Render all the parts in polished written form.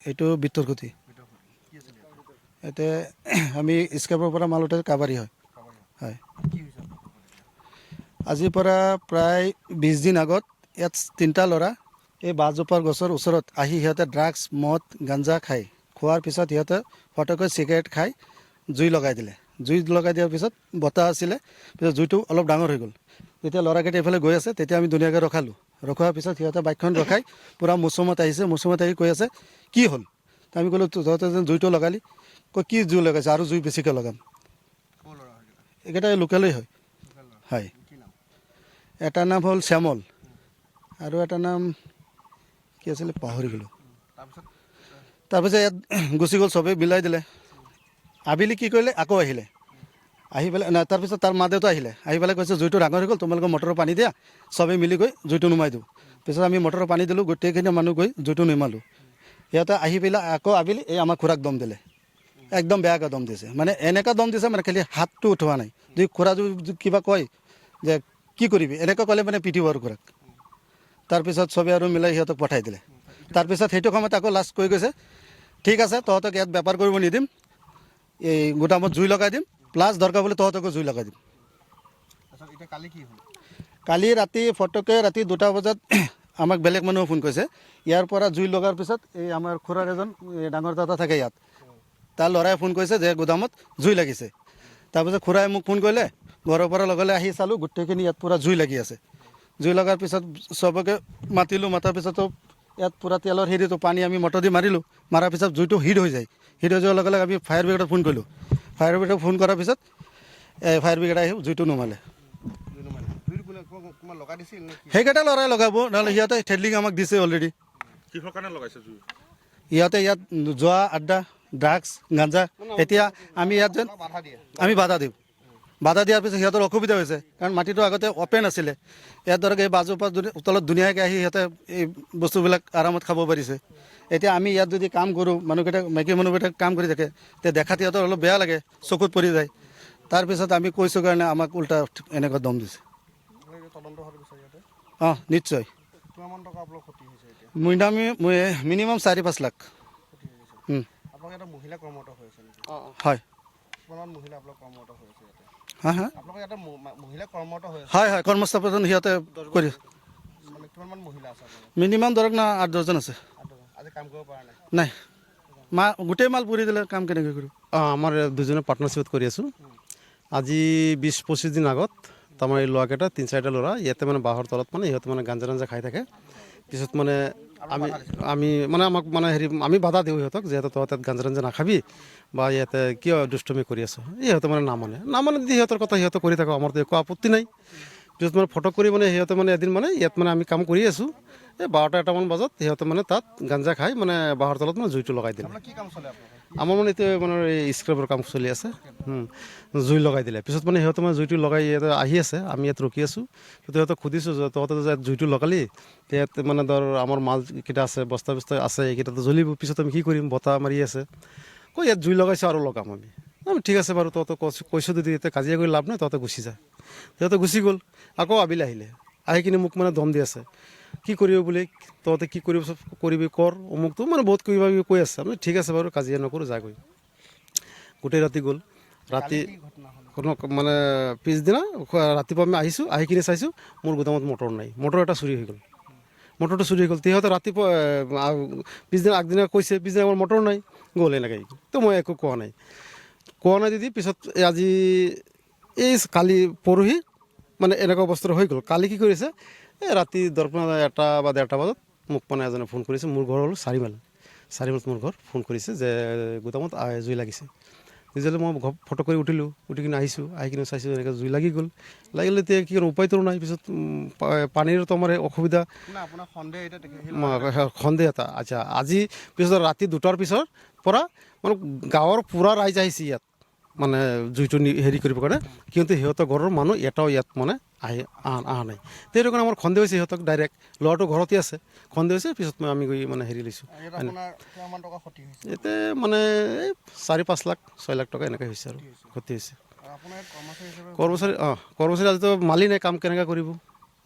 এইটো বিতৰকুটি ইয়াতে আমি স্কেপৰ পৰা মালতে কাবাৰী হয় হয় আজিৰ পৰা প্ৰায় 20 দিন আগত ইয়াত 3টা ল'ৰা এই বাঁহজোপাৰ গছৰ ওচৰত আহি সিহঁতে ড্ৰাগছ মদ গাঞ্জা খায় খোৱাৰ পিছত সিহঁতে ফটকৈ চিগাৰেট খাই জুই লগাই দিলে জুই লগাই দিয়াৰ পিছত বতাহ আছিলে পিছত জুইটো অলপ ডাঙৰ হৈ গ'ল যেতিয়া ল'ৰাকেইটা এইফালে গৈ আছে তেতিয়া আমি ধুনীয়াকৈ ৰখালোঁ ৰখোৱাৰ পিছত সিহঁতে বাইকখন ৰখাই পূৰা মৌচুমত আহিছে মৌচুমত আহি কৈ আছে কি হ'ল আমি ক'লোঁ তহঁতে যেন জুইটো লগালি কৈ কি জুই লগাইছে আৰু জুই বেছিকৈ লগাম এইকেইটা লোকেলেই হয় হয় এটাৰ নাম হ'ল শ্যামল আৰু এটাৰ নাম কি আছিলে পাহৰি গ'লোঁ তাৰপিছত ইয়াত গুচি গ'ল চবেই বিলাই দিলে আবেলি কি কৰিলে আকৌ আহিলে আহি পেলাই নাই তাৰপিছত তাৰ মা দেউতা আহিলে আহি পেলাই কৈছে জুইটো ডাঙৰ হৈ গ'ল তোমালোকে মটৰৰ পানী দিয়া চবেই মিলি গৈ জুইটো নুমাই দিওঁ পিছত আমি মটৰৰ পানী দিলোঁ গোটেইখিনি মানুহ গৈ জুইটো নুমালোঁ সিহঁতে আহি পেলাই আকৌ আবেলি এই আমাৰ খুৰাক দম দিলে একদম বেয়াকৈ দম দিছে মানে এনেকুৱা দম দিছে মানে খালি হাতটো উঠোৱা নাই যদি খুৰা যদি কিবা কয় যে কি কৰিবি এনেকৈ ক'লে মানে পিটিব আৰু খুৰাক তাৰপিছত চবেই আৰু মিলাই সিহঁতক পঠাই দিলে তাৰপিছত সেইটো সময়ত আকৌ লাষ্ট কৈ গৈছে ঠিক আছে তহঁতক ইয়াত বেপাৰ কৰিব নিদিম এই গোদামত জুই লগাই দিম প্লাছ দৰকাৰ বুলি তহঁতকো জুই লগাই দিম কালি ৰাতি ফটকে ৰাতি 2টা বজাত আমাক বেলেগ মানুহে ফোন কৰিছে ইয়াৰ পৰা জুই লগাৰ পিছত এই আমাৰ খুৰাৰ এজন ডাঙৰ দাদা থাকে ইয়াত তাৰ ল'ৰাই ফোন কৰিছে যে গোদামত জুই লাগিছে তাৰপিছত খুৰাই মোক ফোন কৰিলে ঘৰৰ পৰা লগে আহি চালোঁ গোটেইখিনি ইয়াত পূৰা জুই লাগি আছে জুই লগাৰ পিছত চবকে মাতিলোঁ মাতাৰ পিছতো ইয়াত পূৰা তেলৰ হেৰিটো পানী আমি মটৰ দি মাৰিলোঁ মাৰাৰ পিছত জুইটো হিট হৈ যায় হিট হৈ যোৱাৰ লগে লগে আমি ফায়াৰ ব্ৰিগেডত ফোন কৰিলোঁ ফায়াৰ ব্ৰিগেডক ফোন কৰাৰ পিছত ফায়াৰ ব্ৰিগেড আহি জুইটো নুমালে সেইকেইটা ল'ৰাই লগাব নহ'লে সিহঁতে ঠেডলিং আমাক দিছে অলৰেডি সিহঁতে ইয়াত যোৱা আড্ডা ড্ৰাগছ গাঞ্জা এতিয়া আমি ইয়াত যেন আমি বাধা দিওঁ বাধা দিয়াৰ পিছত সিহঁতৰ অসুবিধা হৈছে কাৰণ মাটিটো আগতে অ'পেন আছিলে ইয়াত ধৰক এই বাজুপাৰ তলত ধুনীয়াকৈ আহি সিহঁতে এই বস্তুবিলাক আৰামত খাব পাৰিছে এতিয়া আমি ইয়াত যদি কাম কৰোঁ মানুহকেইটা মাইকী মানুহকেইটাক কাম কৰি থাকে তেতিয়া দেখাত সিহঁতৰ অলপ বেয়া লাগে চকুত পৰি যায় তাৰপিছত আমি কৈছোঁ কাৰণে আমাক উল্টা এনেকুৱা দম দিছে অঁ নিশ্চয় মিনিমাম 4-5 লাখ হয় হা হা হয় হয় কৰ্মস্থাপন সিহঁতে কৰি মিনিমাম ধৰক না 8-10জন আছে নাই গোটেই মাল পুৰি দিলে কাম কেনেকৈ কৰিব আমাৰ দুজনে পাৰ্টনাৰশ্বিপত কৰি আছোঁ আজি 20-25 দিন আগত তাৰমানে এই ল'ৰাকেইটা 3-4টা ল'ৰা ইয়াতে মানে বাঁহৰ তলত মানে সিহঁতে মানে গাঞ্জা খাই থাকে পিছত মানে আমি মানে আমাক মানে হেৰি আমি বাধা দিওঁ সিহঁতক যিহেতু তহঁতে গাঞ্জা নাখাবি বা ইয়াতে কিয় দুষ্টমি কৰি আছোঁ সিহঁতে মানে নামানে যদি সিহঁতৰ কথা সিহঁতে কৰি থাকোঁ আমাৰতো একো আপত্তি নাই পিছত মানে ফটো কৰি মানে সিহঁতে মানে এদিন মানে ইয়াত মানে আমি কাম কৰি আছোঁ এই 12টা-1টামান বজাত সিহঁতে মানে তাত গাঞ্জা খাই মানে বাঁহৰ তলত মানে জুইটো লগাই দিলে আমাৰ মানে এতিয়া মানে এই স্ক্ৰেপৰ কাম চলি আছে জুই লগাই দিলে পিছত মানে সিহঁতে মানে জুইটো লগাই ইয়াতে আহি আছে আমি ইয়াত ৰখি আছোঁ সিহঁতক সুধিছোঁ যে তহঁতে যে জুইটো লগালি ইয়াত মানে ধৰ আমাৰ মালকেইটা আছে বস্তা আছে এইকেইটাতো জ্বলিব পিছত আমি কি কৰিম বতাহ মাৰি আছে ইয়াত জুই লগাইছোঁ আৰু লগাম আমি ঠিক আছে বাৰু তহঁতে কৈছোঁ যদি এতিয়া কাজিয়া কৰি লাভ নাই তহঁতে গুচি যা সিহঁতে গুচি গ'ল আকৌ আবেলি আহি কিনে মোক মানে দম দি আছে কি কৰিব বুলি তহঁতে কি কৰিবি কৰ অমুকটো মানে বহুত কিবা কিবি কৈ আছে আমি ঠিক আছে বাৰু কাজিয়া নকৰোঁ যাগৈ গোটেই ৰাতি গ'ল ৰাতি কোনো মানে পিছদিনা ৰাতিপুৱা আমি আহিছোঁ আহি কিনে চাইছোঁ মোৰ গোদামত মটৰ নাই মটৰ এটা চুৰি হৈ গ'ল মটৰটো চুৰি হৈ গ'ল সিহঁতে ৰাতিপুৱা পিছদিনা আগদিনা কৈছে পিছদিনা আমাৰ মটৰ নাই গ'ল এনেকৈ তো মই একো কোৱা নাই দিদি পিছত আজি এই কালি পৰহি মানে এনেকুৱা বস্তুটো হৈ গ'ল কালি কি কৰিছে এই ৰাতি দৰ্পণা 1টা বা 1:30টা বজাত মোক মানে এজনে ফোন কৰিছে মোৰ ঘৰ হ'ল চাৰিমাইলত মোৰ ঘৰ ফোন কৰিছে যে গোদামত জুই লাগিছে তেতিয়াহ'লে মই ফটো কৰি উঠি কিনে আহিছোঁ আহি কিনে চাইছোঁ এনেকৈ জুই লাগিলে এতিয়া কি উপায়টো নাই পিছত পানীৰতো আমাৰ অসুবিধা সন্দেহ এটা আচ্ছা আজি পিছত ৰাতি 2টাৰ পিছৰ পৰা মানে গাঁৱৰ পূৰা ৰাইজ আহিছে ইয়াত মানে জুইটো হেৰি কৰিবৰ কাৰণে কিন্তু সিহঁতৰ ঘৰৰ মানুহ এটাও ইয়াত মানে অহা নাই সেইটো কাৰণে আমাৰ সন্দেহ হৈছে সিহঁতক ডাইৰেক্ট ল'ৰাটো ঘৰতে আছে সন্দেহ হৈছে পিছত আমি গৈ মানে হেৰি লৈছোঁ ইয়াতে মানে 4-5 লাখ 6 লাখ টকা এনেকৈ হৈছে আৰু ক্ষতি হৈছে কৰ্মচাৰী আজিতো মালি নাই কাম কেনেকৈ কৰিব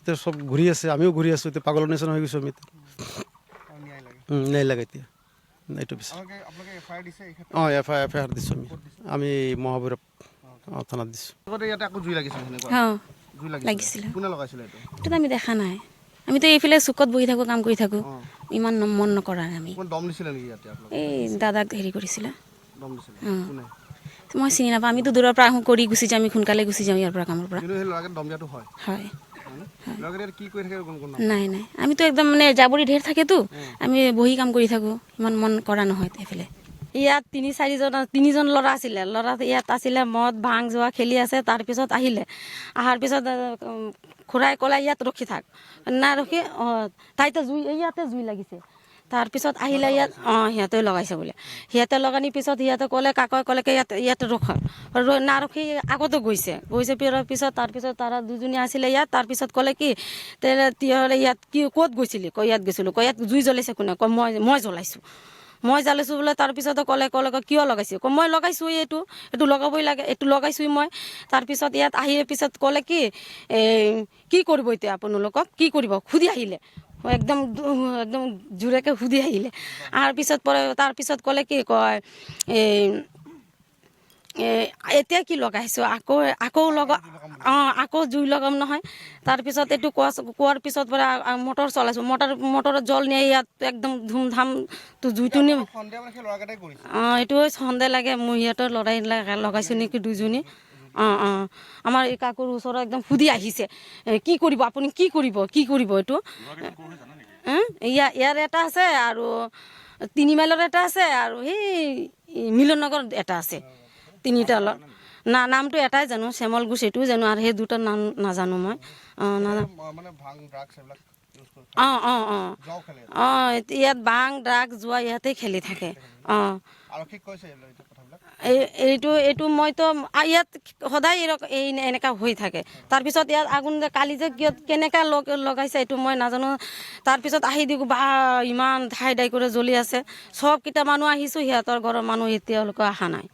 এতিয়া চব ঘূৰি আছে আমিও ঘূৰি আছোঁ এতিয়া পাগলৰ নিচিনা হৈ গৈছোঁ আমি ন্যায় লাগে এতিয়া এইটো বিচাৰোঁ। আপোনালোকে এফআইআৰ দিছে এই ক্ষেত্ৰত? অঁ এফআইআৰ দিছোঁ আমি মহাভৈৰৱ থানাত দিছোঁ। আগতে ইয়াতে আকৌ জুই লাগিছিল সেনেকুৱা? অঁ জুই লাগিছিলে। কোনে লগাইছিলে এইটো? এইটোতো আমি দেখা নাই, আমিতো এইফালে চুকত বহি থাকোঁ, কাম কৰি থাকোঁ, ইমান মন নকৰা আমি। দম দিছিলে নেকি ইয়াতে আপোনালোকে? এই দাদাক হেৰি কৰিছিলে, দম দিছিলে অঁ। কোনে? মই চিনি নাপাওঁ, আমিতো দূৰৰ পৰা আহোঁ, কৰি গুচি যাওঁ, আমি সোনকালে গুচি যাওঁ ইয়াৰ পৰা, কামৰ পৰা। কিন্তু সেই ল'ৰাকে দম দিয়াটো হয়? হয়। ল'ৰাকে কি কৰি থাকে কোন নাই নাই, আমিতো একদম মানে জাবৰি ঢেৰ থাকেতো, আমি বহি কাম কৰি থাকোঁ, ইমান মন কৰা নহয় এইফালে। ইয়াত তিনিজন ল'ৰা আছিলে, ল'ৰা ইয়াত আছিলে, মদ ভাং যোৱা খেলি আছে। তাৰপিছত আহিলে, অহাৰ পিছত খুৰাই ক'লে ইয়াত ৰখি থাক, নাই ৰখি তাইতে ইয়াতে জুই লাগিছে। তাৰপিছত আহিলে ইয়াত, সিহঁতে লগাইছে বোলে। সিহঁতে লগানি পিছত সিহঁতে ক'লে, কাকৈ ক'লে ইয়াতে ৰখা, নাৰখি আগতো গৈছে পিছত তাৰপিছত তাৰা দুজনী আছিলে ইয়াত। তাৰপিছত ক'লে কি তেতিয়াহ'লে ইয়াত কি ক'ত গৈছিলি? ইয়াত গৈছিলোঁ। ইয়াত জুই জ্বলাইছে কোনে? মই জ্বলাইছোঁ বোলে। তাৰপিছতে ক'লে কিয় লগাইছোঁ? মই লগাইছোঁ, এইটো লগাবই লাগে, এইটো লগাইছোঁ মই। তাৰপিছত ইয়াত আহি পিছত ক'লে কি কৰিব এতিয়া আপোনালোকক, কি কৰিব সুধি আহিলে, একদম জোৰেকে সুধি আহিলে। তাৰপিছত ক'লে কি কয় এতিয়া কি লগাইছোঁ, আকৌ জুই লগাম নহয়। তাৰপিছত এইটো কোৱাৰ পিছত পৰা মটৰ চলাইছোঁ, মটৰত জল নিয়ে ইয়াত একদম ধুমধাম জুইটো নি। এইটো সন্দেহ লাগে, মোৰ সিহঁতৰ ল'ৰাই লগাইছোঁ নেকি দুজনী। আমাৰ এই কাকুৰ ওচৰত একদম সুধি আহিছে, কি কৰিব আপুনি, কি কৰিব এইটো। ইয়াৰ এটা আছে, আৰু 3 মাইলৰ এটা আছে, আৰু সেই মিলন নগৰত এটা আছে। 3টা নামটো এটাই জানো, শ্যামল গোচ, এইটোও জানো, আৰু সেই দুটাৰ নাম নাজানো মই। ইয়াত বাং ড্ৰাগছ যোৱা ইয়াতে খেলি থাকে। এইটো মইতো ইয়াত সদায় এনেকা হৈ থাকে। তাৰপিছত ইয়াত আগুন কালি যে কেনেকা লগাইছে এইটো মই নাজানো। তাৰপিছত আহি দিওঁ, বা ইমান ধাই কৰি জ্বলি আছে। চবকেইটা মানুহ আহিছোঁ, সিহঁতৰ ঘৰৰ মানুহ এতিয়ালৈকে অহা নাই।